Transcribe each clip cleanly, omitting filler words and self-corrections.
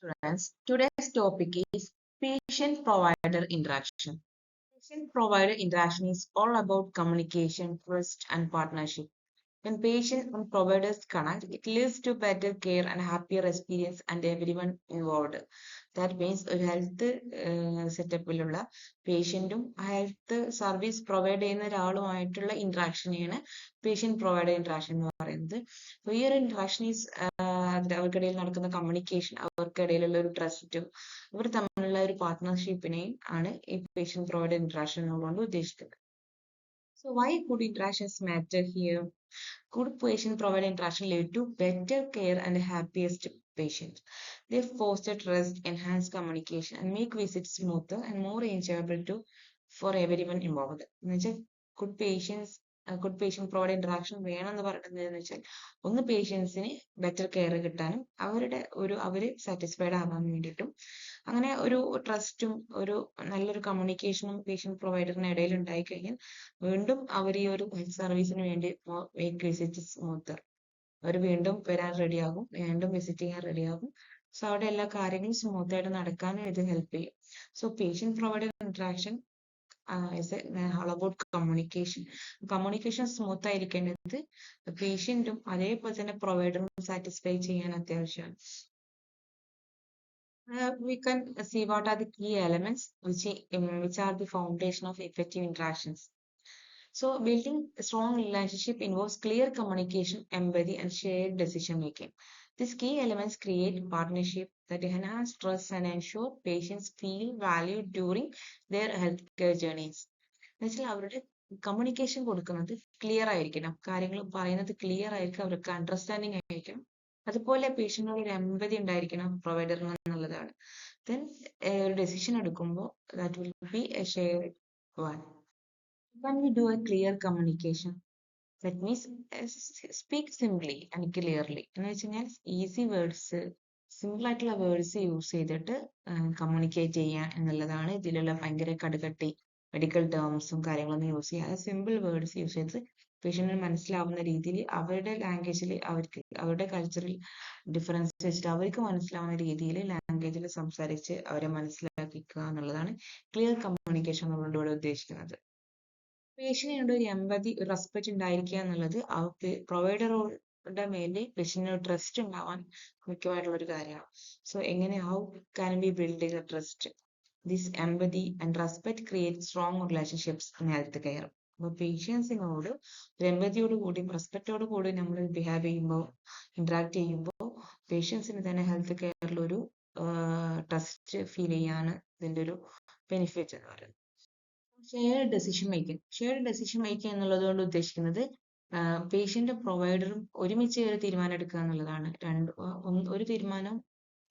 Students, today's topic is patient-provider interaction. Patient-provider interaction is all about communication, trust, and partnership. When patients and providers connect, it leads to better care and happier experience and everyone involved. That means ഒരു health സെറ്റപ്പിലുള്ള പേഷ്യൻറ്റും health service provide ചെയ്യുന്ന ഒരാളുമായിട്ടുള്ള ഇൻട്രാക്ഷനെയാണ് patient provider interaction എന്ന് പറയുന്നത്. So ഈ ഒരു interaction is അവർക്കിടയിൽ നടക്കുന്ന communication, അവർക്കിടയിലുള്ള ഒരു ട്രസ്റ്റും ഇവർ തമ്മിലുള്ള ഒരു പാർട്ട്ണർഷിപ്പിനെയും ആണ് ഈ പേഷ്യന്റ് പ്രൊവൈഡർ ഇൻട്രാക്ഷൻ എന്നുകൊണ്ട് ഉദ്ദേശിക്കുന്നത്. So why good interactions matter here? Good patient-provider interaction lead to better care and happiest patients. They foster trust, enhance communication, and make visits smoother and more enjoyable for everyone involved. എന്നുവെച്ചാൽ good patients, good patient-provider interaction വേണമെന്ന് പറയുന്നത് വെച്ചാൽ ഒന്ന് പേഷ്യൻസിന് better care കിട്ടാനും അവര് satisfied ആവാൻ വേണ്ടിയിട്ടും അങ്ങനെ ഒരു ട്രസ്റ്റും ഒരു നല്ലൊരു കമ്മ്യൂണിക്കേഷനും പേഷ്യന്റ് പ്രൊവൈഡറിന് ഇടയിൽ ഉണ്ടായി കഴിഞ്ഞാൽ വീണ്ടും അവർ ഈ ഒരു ഹെൽത്ത് സർവീസിന് വേണ്ടി മേക്ക് വിസിറ്റ് സ്മൂത്തർ. അവർ വീണ്ടും വരാൻ റെഡിയാകും, വീണ്ടും വിസിറ്റ് ചെയ്യാൻ റെഡിയാകും. സോ അവിടെ എല്ലാ കാര്യങ്ങളും സ്മൂത്ത് ആയിട്ട് നടക്കാനും ഇത് ഹെൽപ്പ് ചെയ്യും. So patient provider interaction is all about communication. Communication smooth ആയിരിക്കേണ്ടത് പേഷ്യന്റും അതേപോലെ തന്നെ പ്രൊവൈഡറും സാറ്റിസ്ഫൈ ചെയ്യാൻ അത്യാവശ്യമാണ്. We can see what are the key elements which are the foundation of effective interactions. So building a strong relationship involves clear communication, empathy, and shared decision making. These key elements create partnership that enhance trust and ensure patients feel valued during their healthcare journeys. എന്നുവെച്ചാൽ അവരുടെ communication കൊടുക്കുന്നത് clear ആയിരിക്കണം, കാര്യങ്ങൾ പറയുന്നത് clear ആയിരിക്കും, അവർക്ക് understanding ആയിരിക്കണം, അതുപോലെ പേഷ്യന്റിനോട് ഒരു എമ്പതി ഉണ്ടായിരിക്കണം പ്രൊവൈഡറിന് എന്നുള്ളതാണ്. ദെൻ ഒരു ഡെസിഷൻ എടുക്കുമ്പോൾ that will be A shared one. When we do a clear communication, that means speak simply and clearly. എന്ന് വെച്ച് കഴിഞ്ഞാൽ ഈസി വേർഡ്സ്, സിമ്പിൾ ആയിട്ടുള്ള വേർഡ്സ് യൂസ് ചെയ്തിട്ട് കമ്മ്യൂണിക്കേറ്റ് ചെയ്യുക എന്നുള്ളതാണ്. ഇതിലുള്ള ഭയങ്കര കടുകട്ടി മെഡിക്കൽ ടേംസും കാര്യങ്ങളൊന്നും യൂസ് ചെയ്യാതെ സിമ്പിൾ വേർഡ്സ് യൂസ് ചെയ്ത് പേഷ്യന്റിന് മനസ്സിലാവുന്ന രീതിയിൽ അവരുടെ ലാംഗ്വേജിൽ അവരുടെ കൾച്ചറൽ ഡിഫറൻസ് വെച്ചിട്ട് അവർക്ക് മനസ്സിലാവുന്ന രീതിയിൽ ലാംഗ്വേജിൽ സംസാരിച്ച് അവരെ മനസ്സിലാക്കിക്കുക എന്നുള്ളതാണ് ക്ലിയർ കമ്മ്യൂണിക്കേഷൻ എന്നുകൊണ്ട് ഇവിടെ ഉദ്ദേശിക്കുന്നത്. പേഷ്യന്റിനോട് ഒരു എമ്പതി, ഒരു റെസ്പെക്ട് ഉണ്ടായിരിക്കുക എന്നുള്ളത് പ്രൊവൈഡറുടെ മേലെ പേഷ്യന്റിന് ട്രസ്റ്റ് ഉണ്ടാവാൻ മുഖ്യമായിട്ടുള്ള ഒരു കാര്യമാണ്. So how can be build A trust? This empathy and respect create strong relationships in health care. അപ്പോൾ പേഷ്യൻസിനോട് ഒരു എമ്പതിയോട് കൂടി റെസ്പെക്റ്റോട് കൂടി നമ്മൾ ബിഹേവ് ചെയ്യുമ്പോൾ, ഇന്ററാക്ട് ചെയ്യുമ്പോൾ പേഷ്യൻസിന് തന്നെ ഹെൽത്ത് കെയറിൽ ഒരു ട്രസ്റ്റ് ഫീൽ ചെയ്യാണ് ഇതിന്റെ ഒരു ബെനിഫിറ്റ് എന്ന് പറയുന്നത്. ഷെയർഡ് ഡെസിഷൻ മേക്കിംഗ് എന്നുള്ളത് കൊണ്ട് ഉദ്ദേശിക്കുന്നത് പേഷ്യന്റും പ്രൊവൈഡറും ഒരുമിച്ച് ഒരു തീരുമാനം എടുക്കുക എന്നുള്ളതാണ്. ഒരു തീരുമാനം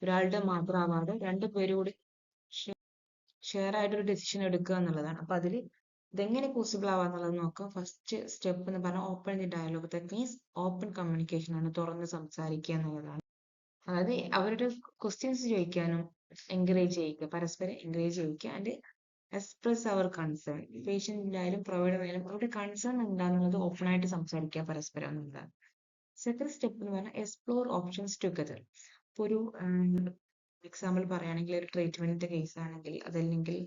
ഒരാളുടെ മാത്രമാവാതെ രണ്ടുപേരും കൂടി ഷെയർ ആയിട്ടൊരു ഡെസിഷൻ എടുക്കുക എന്നുള്ളതാണ്. അപ്പൊ അതിൽ ഇതെങ്ങനെ പോസിബിൾ ആവാന്നുള്ളത് നോക്കാം. ഫസ്റ്റ് സ്റ്റെപ്പ് എന്ന് പറഞ്ഞാൽ open the dialogue. That means open communication ആണ്, തുറന്ന് സംസാരിക്കുക എന്നുള്ളതാണ്. അതായത് അവരുടെ ക്വസ്റ്റ്യൻസ് ചോദിക്കാനും എൻകറേജ് ചെയ്യിക്കുക, പരസ്പരം എൻകറേജ് ചെയ്യിക്കുക ആൻഡ് എക്സ്പ്രസ് അവർ കൺസേൺ. പേഷ്യന്റിനായാലും പ്രൊവൈഡറായാലും അവരുടെ കൺസേൺ എന്താണെന്നുള്ളത് ഓപ്പൺ ആയിട്ട് സംസാരിക്കുക പരസ്പരം എന്നുള്ളതാണ്. സെക്കൻഡ് സ്റ്റെപ്പ് എന്ന് പറഞ്ഞാൽ എക്സ്പ്ലോർ ഓപ്ഷൻസ് ടുഗദർ. ഇപ്പോൾ ഒരു എക്സാമ്പിൾ പറയുകയാണെങ്കിൽ ഒരു ട്രീറ്റ്മെന്റിന്റെ കേസ് ആണെങ്കിൽ, അതല്ലെങ്കിൽ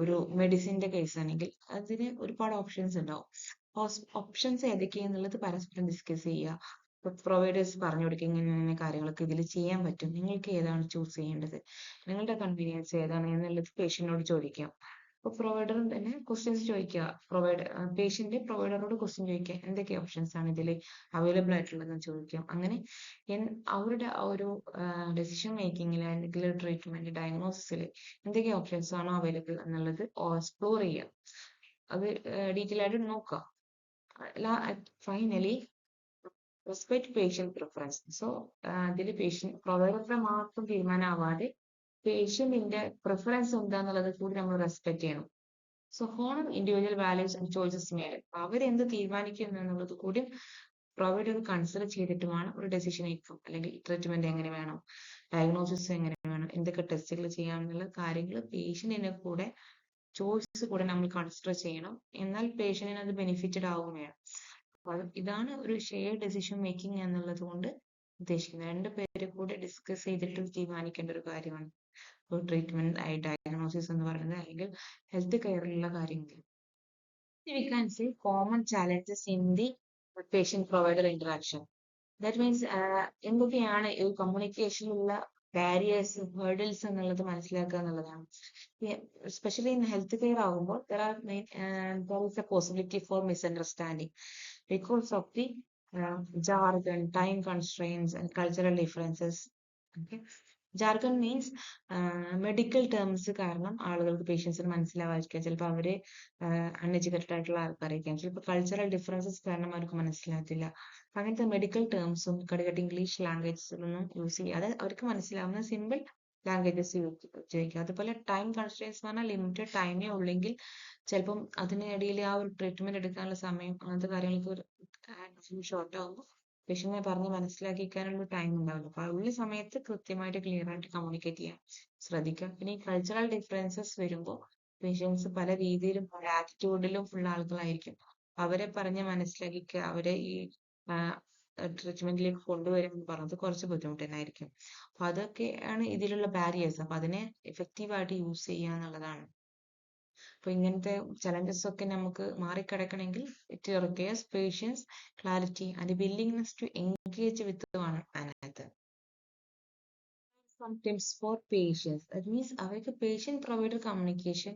ഒരു മെഡിസിന്റെ കേസ് ആണെങ്കിൽ അതിന് ഒരുപാട് ഓപ്ഷൻസ് ഉണ്ടാവും. ഓപ്ഷൻസ് ഏതൊക്കെയാന്നുള്ളത് പരസ്പരം ഡിസ്കസ് ചെയ്യുക. പ്രൊവൈഡേഴ്സ് പറഞ്ഞു കൊടുക്കുക ഇങ്ങനെ കാര്യങ്ങളൊക്കെ ഇതിൽ ചെയ്യാൻ പറ്റും, നിങ്ങൾക്ക് ഏതാണ് ചൂസ് ചെയ്യേണ്ടത്, നിങ്ങളുടെ കൺവീനിയൻസ് ഏതാണ് എന്നുള്ളത് പേഷ്യന്റിനോട് ചോദിക്കാം. അപ്പോൾ പ്രൊവൈഡറും തന്നെ ക്വസ്റ്റ്യൻസ് ചോദിക്കുക, പേഷ്യന്റ് പ്രൊവൈഡറോട് ക്വസ്റ്റ്യൻ ചോദിക്കുക, എന്തൊക്കെ ഓപ്ഷൻസ് ആണ് ഇതിൽ അവൈലബിൾ ആയിട്ടുള്ളതെന്ന് ചോദിക്കാം. അങ്ങനെ അവരുടെ ആ ഒരു ഡെസിഷൻ മേക്കിങ്ങിൽ അല്ലെങ്കിൽ ട്രീറ്റ്മെന്റ് ഡയഗ്നോസിസിൽ എന്തൊക്കെ ഓപ്ഷൻസ് ആണോ അവൈലബിൾ എന്നുള്ളത് എക്സ്പ്ലോർ ചെയ്യുക, അത് ഡീറ്റെയിൽ ആയിട്ട് നോക്കുക. Finally respect patient preference. So അതിൽ പേഷ്യന്റ് പ്രൊവൈഡറുടെ മാത്രം തീരുമാനമാവാതെ പേഷ്യന്റിന്റെ പ്രിഫറൻസ് എന്താന്നുള്ളത് കൂടി നമ്മൾ റെസ്പെക്ട് ചെയ്യണം. So honour individual values and choices made. അവരെന്ത് തീരുമാനിക്കുന്നു എന്നുള്ളത് കൂടി പ്രൊവൈഡർ കൺസിഡർ ചെയ്തിട്ട് വേണം ഒരു ഡെസിഷൻ എടുക്കും. അല്ലെങ്കിൽ ട്രീറ്റ്മെന്റ് എങ്ങനെ വേണം, ഡയഗ്നോസിസ് എങ്ങനെ വേണം, എന്തൊക്കെ ടെസ്റ്റുകൾ ചെയ്യാമെന്നുള്ള കാര്യങ്ങൾ പേഷ്യന്റിന്റെ കൂടെ ചോയ്സ് കൂടെ നമ്മൾ കൺസിഡർ ചെയ്യണം. എന്നാൽ പേഷ്യന്റിന് അത് ബെനിഫിറ്റഡ് ആവുകയും വേണം. ഇതാണ് ഒരു ഷെയർ ഡെസിഷൻ മേക്കിംഗ് എന്നുള്ളത് കൊണ്ട് ഉദ്ദേശിക്കുന്നത്. രണ്ടുപേര് കൂടി ഡിസ്കസ് ചെയ്തിട്ട് തീരുമാനിക്കേണ്ട ഒരു കാര്യമാണ് ഒരു ട്രീറ്റ്മെന്റ് ഡയഗ്നോസിസ് എന്ന് പറയുന്നത്, അല്ലെങ്കിൽ ഹെൽത്ത് കെയറിലുള്ള കാര്യങ്ങൾ. We can say common challenges in the patient-provider interaction. That means എന്തൊക്കെയാണ് ഈ കമ്മ്യൂണിക്കേഷനിലുള്ള ബാരിയേഴ്സ്, ഹേർഡിൽസ് എന്നുള്ളത് മനസ്സിലാക്കുക എന്നുള്ളതാണ്. എസ്പെഷ്യലി ഇൻ ഹെൽത്ത് കെയർ ആകുമ്പോൾ there is A possibility four misunderstanding because of the jargon, time constraints, and cultural differences. Okay. Jargon means medical terms കാരണം ആളുകൾക്ക് പേഷ്യൻസിന് മനസ്സിലാവാതിരിക്കാം. ചിലപ്പോൾ അവര് അൺഎഡ്യൂക്കേറ്റഡ് ആയിട്ടുള്ള ആൾക്കാരായിരിക്കാം. ചിലപ്പോൾ കൾച്ചറൽ ഡിഫറൻസസ് കാരണം അവർക്ക് മനസ്സിലാകത്തില്ല. അങ്ങനത്തെ മെഡിക്കൽ ടേംസും കടുകട്ടി ഇംഗ്ലീഷ് ലാംഗ്വേജസിലൊന്നും യൂസ് ചെയ്യാതെ അവർക്ക് മനസ്സിലാവുന്ന സിമ്പിൾ ലാംഗ്വേജസ് ഉപയോഗിക്കുക. അതുപോലെ ടൈം കൺസ്ട്രെയിൻസ് എന്ന് പറഞ്ഞാൽ ലിമിറ്റഡ് ടൈമേ ഉള്ളെങ്കിൽ ചിലപ്പം അതിനിടയിൽ ആ ഒരു ട്രീറ്റ്മെന്റ് എടുക്കാനുള്ള സമയം അങ്ങനത്തെ കാര്യങ്ങൾക്ക് ഷോർട്ട് ആകുമ്പോൾ പേഷ്യന്റിനെ പറഞ്ഞ് മനസ്സിലാക്കിക്കാനുള്ള ടൈം ഉണ്ടാവില്ല. അപ്പൊ ആ ഉള്ള സമയത്ത് കൃത്യമായിട്ട് ക്ലിയർ ആയിട്ട് കമ്മ്യൂണിക്കേറ്റ് ചെയ്യാൻ ശ്രദ്ധിക്കുക. പിന്നെ ഈ കൾച്ചറൽ ഡിഫറൻസസ് വരുമ്പോൾ പേഷ്യൻസ് പല രീതിയിലും പല ആറ്റിറ്റ്യൂഡിലും ഫുൾ ആളുകളായിരിക്കും. അവരെ പറഞ്ഞ് മനസ്സിലാക്കിക്കുക, അവരെ ഈ ട്രീറ്റ്മെന്റിലേക്ക് കൊണ്ടുവരുമെന്ന് പറഞ്ഞത് കുറച്ച് ബുദ്ധിമുട്ട് തന്നെ ആയിരിക്കും. അപ്പൊ അതൊക്കെയാണ് ഇതിലുള്ള ബാരിയേഴ്സ്. അപ്പൊ അതിനെ എഫക്റ്റീവ് ആയിട്ട് യൂസ് ചെയ്യുക എന്നുള്ളതാണ്. അപ്പൊ ഇങ്ങനത്തെ ചലഞ്ചസ് ഒക്കെ നമുക്ക് മാറിക്കിടക്കണമെങ്കിൽ it requires patience, clarity and willingness to engage with ആണ് അതിനകത്ത്. Some tips for patients, that means അവർക്ക് പേഷ്യന്റ് പ്രൊവൈഡർ കമ്മ്യൂണിക്കേഷൻ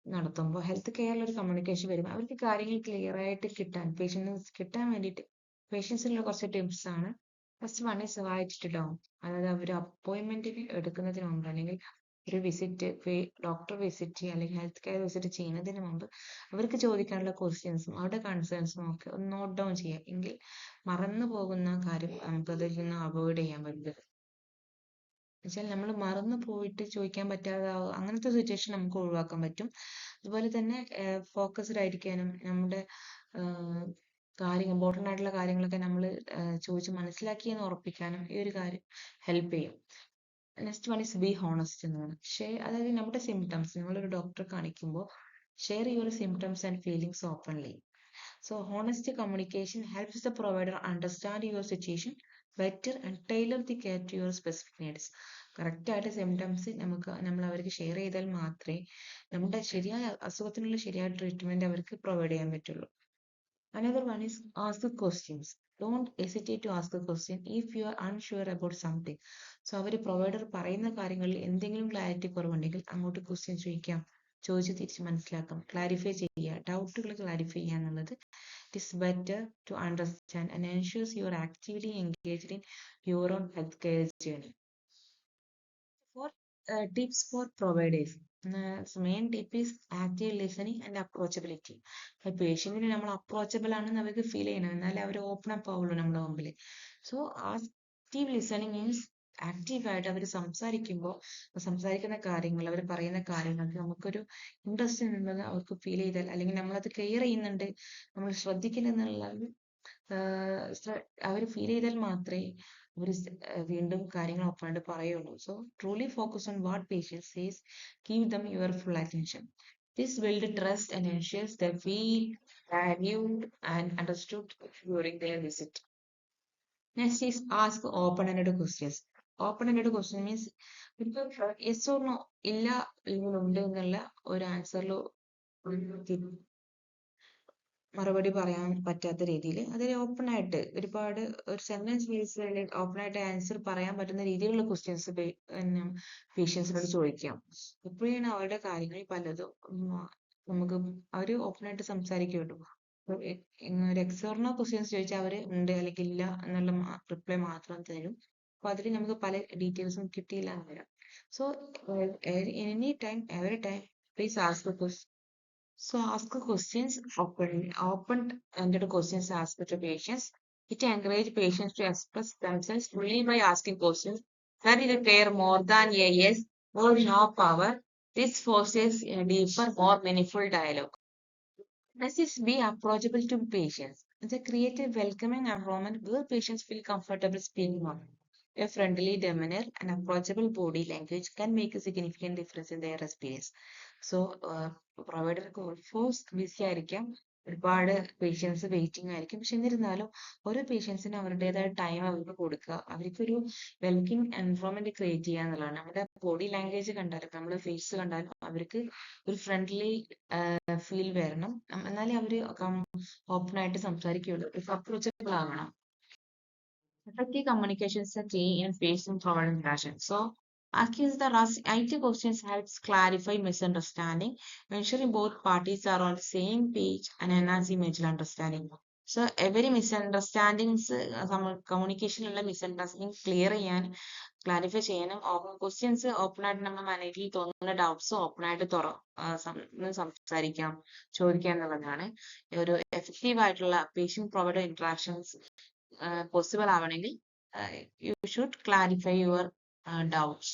നടത്തുമ്പോൾ ഹെൽത്ത് കെയറിൽ ഒരു കമ്മ്യൂണിക്കേഷൻ വരുമ്പോൾ അവർക്ക് കാര്യങ്ങൾ ക്ലിയർ ആയിട്ട് കിട്ടാൻ വേണ്ടിയിട്ട് പേഷ്യൻസിനുള്ള കുറച്ച് ടിപ്സ് ആണ്. First one is write down. അതായത് അവർ അപ്പോയിന്റ്മെന്റ് എടുക്കുന്നതിന് മുമ്പ് അല്ലെങ്കിൽ ഒരു ഡോക്ടർ വിസിറ്റ് അല്ലെങ്കിൽ ഹെൽത്ത് കെയർ വിസിറ്റ് ചെയ്യുന്നതിന് മുമ്പ് അവർക്ക് ചോദിക്കാനുള്ള ക്വസ്റ്റ്യൻസും അവരുടെ കൺസേൺസും ഒക്കെ ഒന്ന് നോട്ട് ഡൗൺ ചെയ്യാം. എങ്കിൽ മറന്നു പോകുന്ന കാര്യം നമുക്ക് അതിൽ നിന്ന് അവോയ്ഡ് ചെയ്യാൻ പറ്റും. വെച്ചാൽ നമ്മൾ മറന്നു പോയിട്ട് ചോദിക്കാൻ പറ്റാതെ അങ്ങനത്തെ സിറ്റുവേഷൻ നമുക്ക് ഒഴിവാക്കാൻ പറ്റും. അതുപോലെ തന്നെ ഫോക്കസ്ഡ് ആയിരിക്കാനും നമ്മുടെ ഇമ്പോർട്ടൻ്റ് ആയിട്ടുള്ള കാര്യങ്ങളൊക്കെ നമ്മൾ ചോദിച്ച് മനസ്സിലാക്കിയെന്ന് ഉറപ്പിക്കാനും ഈ ഒരു കാര്യം ഹെൽപ്പ് ചെയ്യും. Next one is be honest എന്നാണ്. അതായത് നമ്മുടെ സിംറ്റംസ് നമ്മളൊരു ഡോക്ടറെ കാണിക്കുമ്പോൾ share your symptoms and feelings openly. So honest communication helps the provider understand your situation better and tailor the care to your specific needs. Correct ആയിട്ട് symptoms നമ്മൾ അവർക്ക് share ചെയ്താൽ മാത്രമേ നമ്മുടെ ശരിയായ അസുഖത്തിനുള്ള ശരിയായ ട്രീറ്റ്മെന്റ് അവർക്ക് പ്രൊവൈഡ് ചെയ്യാൻ പറ്റുള്ളൂ. Another one is ask questions. Don't hesitate to ask a question if you are unsure about something. So അവർ പ്രൊവൈഡർ പറയുന്ന കാര്യങ്ങളിൽ എന്തെങ്കിലും ക്ലാരിറ്റി കുറവുണ്ടെങ്കിൽ അങ്ങോട്ട് ക്വസ്റ്റ്യൻ ചോദിച്ച് തിരിച്ച് മനസ്സിലാക്കാം, ക്ലാരിഫൈ ചെയ്യുക, ഡൗട്ടുകൾ ക്ലാരിഫൈ ചെയ്യുക എന്നുള്ളത് it's better to understand and ensures you are actively engaged in your own health care journey. Four tips for providers, main tip is active listening and approachability. പേഷ്യന്റിന് നമ്മൾ അപ്രോച്ചബിൾ ആണെന്ന് അവർക്ക് ഫീൽ ചെയ്യണം, എന്നാലേ അവർ open up ആവുള്ളൂ നമ്മുടെ മുമ്പിൽ. So active listening means ആക്റ്റീവായിട്ട് അവർ സംസാരിക്കുന്ന കാര്യങ്ങൾ, അവർ പറയുന്ന കാര്യങ്ങൾക്ക് നമുക്കൊരു ഇൻട്രസ്റ്റ് ഉണ്ടെന്ന് അവർക്ക് ഫീൽ ചെയ്താൽ, അല്ലെങ്കിൽ നമ്മളത് കെയർ ചെയ്യുന്നുണ്ട്, നമ്മൾ ശ്രദ്ധിക്കുന്നുള്ളത് അവർ ഫീൽ ചെയ്താൽ മാത്രമേ അവർ വീണ്ടും കാര്യങ്ങൾ ഓപ്പണായിട്ട് പറയുള്ളൂ. So truly focus on what patients says, give them your full attention. This builds trust and ensures they feel valued and understood during their visit. Next is ask open-ended questions. Open-ended question means yes or no, ഇല്ല അല്ലെങ്കിൽ ഉണ്ട് എന്നുള്ള ഒരു ആൻസറിൽ മറുപടി പറയാൻ പറ്റാത്ത രീതിയിൽ അതിൽ ഓപ്പൺ ആയിട്ട് ഒരുപാട് ഒരു സെന്റൻസ് ബേസിൽ ഓപ്പൺ ആയിട്ട് ആൻസർ പറയാൻ പറ്റുന്ന രീതിയിലുള്ള ക്വസ്റ്റ്യൻസ് പേഷ്യൻസിനോട് ചോദിക്കാം. എപ്പോഴാണ് അവരുടെ കാര്യങ്ങൾ പലതും നമുക്ക് അവര് ഓപ്പൺ ആയിട്ട് സംസാരിക്കുള്ളൂ. ഒരു എക്സോർണോ ക്വസ്റ്റ്യൻസ് ചോദിച്ചാൽ അവര് ഉണ്ട് അല്ലെങ്കിൽ ഇല്ല എന്നുള്ള റിപ്ലൈ മാത്രം തരും. അപ്പൊ അതിൽ നമുക്ക് പല ഡീറ്റെയിൽസും കിട്ടിയില്ല എന്ന് വരാം. So any time every time please ask the question. So ask questions open-ended questions asked to patients. It encourages patients to express themselves fully by asking questions that they care more than a yes or no power. This forces a deeper, more meaningful dialogue. Next is be approachable to patients. They create a welcoming environment where patients feel comfortable speaking up. A friendly demeanor and approachable body language can make a significant difference in their experience. So, പ്രൊവൈഡർക്ക് almost busy ആയിരിക്കാം, ഒരുപാട് patients waiting ആയിരിക്കും. പക്ഷെ എന്നിരുന്നാലും ഓരോ പേഷ്യൻസിനും അവരുടേതായ time അവർക്ക് കൊടുക്കുക. അവർക്കൊരു വെൽക്കിംഗ് എൻവയോൺമെന്റ് ക്രിയേറ്റ് ചെയ്യുക എന്നുള്ളതാണ്. നമ്മുടെ ബോഡി ലാംഗ്വേജ് കണ്ടാലും നമ്മുടെ ഫേസ് കണ്ടാലും അവർക്ക് ഒരു ഫ്രണ്ട്ലി ഫീൽ വരണം. എന്നാലേ അവര് ഓപ്പൺ ആയിട്ട് സംസാരിക്കുകയുള്ളൂ. അപ്രോച്ചബിൾ ആവണം. Effective communication is a key in patient-provider interaction. So, asking the IT questions helps clarify misunderstanding, ensuring both parties are on the same page and enhancing mutual understanding. So, every misunderstandings, communication misunderstanding clear ചെയ്യാൻ clarify ചെയ്യാനും questions open ആയിട്ട് നമ്മുടെ മനസ്സിൽ തോന്നുന്ന doubts open ആയിട്ട് സംസാരിക്കാം, ചോദിക്കാം എന്നുള്ളതാണ് ഒരു എഫക്റ്റീവ് ആയിട്ടുള്ള പേഷ്യന്റ് പ്രൊവൈഡർ ഇന്ററാക്ഷൻസ് possible ആവണമെങ്കിൽ you should clarify your doubts.